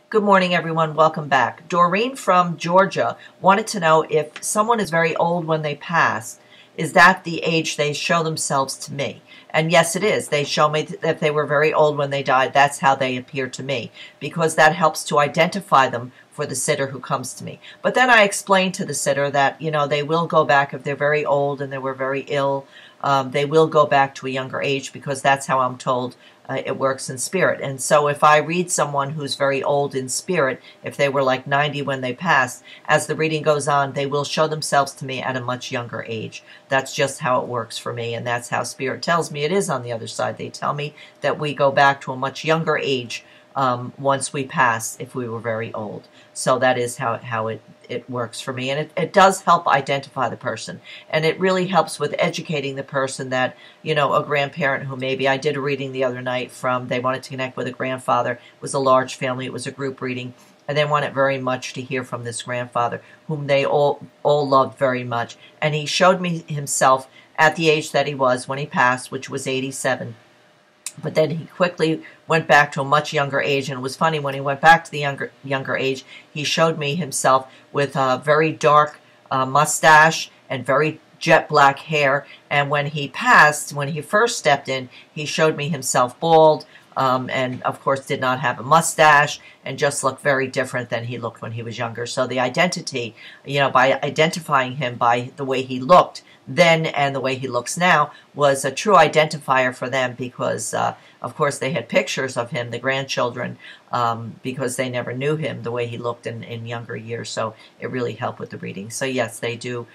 Good morning, everyone. Welcome back. Doreen from Georgia wanted to know if someone is very old when they pass, is that the age they show themselves to me? And yes, it is. They show me that if they were very old when they died, that's how they appear to me, because that helps to identify them for the sitter who comes to me. But then I explain to the sitter that, they will go back if they're very old and they were very ill. They will go back to a younger age because that's how I'm told it works in spirit. And so if I read someone who's very old in spirit, if they were like 90 when they passed, as the reading goes on, they will show themselves to me at a much younger age. That's just how it works for me, and that's how spirit tells me it is on the other side. They tell me that we go back to a much younger age once we pass if we were very old. So that is how it works for me. And it does help identify the person. And it really helps with educating the person that, a grandparent who maybe I did a reading the other night from, they wanted to connect with a grandfather. It was a large family. It was a group reading. And they wanted very much to hear from this grandfather, whom they all loved very much. And he showed me himself at the age that he was when he passed, which was 87. But then he quickly went back to a much younger age. And it was funny, when he went back to the younger age, he showed me himself with a very dark mustache and very jet black hair. And when he passed, when he first stepped in, he showed me himself bald, and of course did not have a mustache, and just looked very different than he looked when he was younger. So the identity, by identifying him by the way he looked then and the way he looks now, was a true identifier for them, because of course they had pictures of him, the grandchildren, because they never knew him the way he looked in younger years. So it really helped with the reading. So yes, they do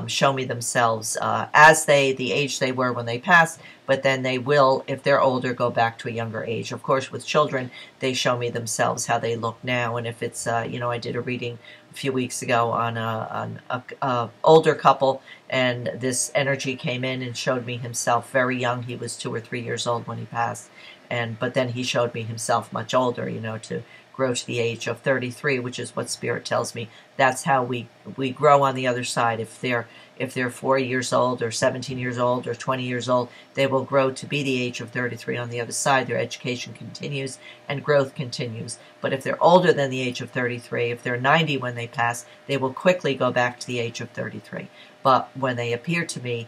show me themselves as the age they were when they passed, but then they will, if they're older, go back to a younger age. Of course, with children, they show me themselves how they look now. And if it's, I did a reading a few weeks ago on a older couple, and this energy came in and showed me himself very young. He was 2 or 3 years old when he passed, but then he showed me himself much older, to grow to the age of 33, which is what spirit tells me. That's how we grow on the other side. If they're 4 years old or 17 years old or 20 years old, they will grow to be the age of 33 on the other side. Their education continues and growth continues. But if they're older than the age of 33, if they're 90 when they pass, they will quickly go back to the age of 33. But when they appear to me,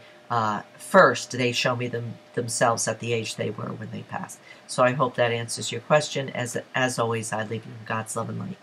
first, they show me themselves at the age they were when they passed. So I hope that answers your question. As always, I leave you in God's love and light.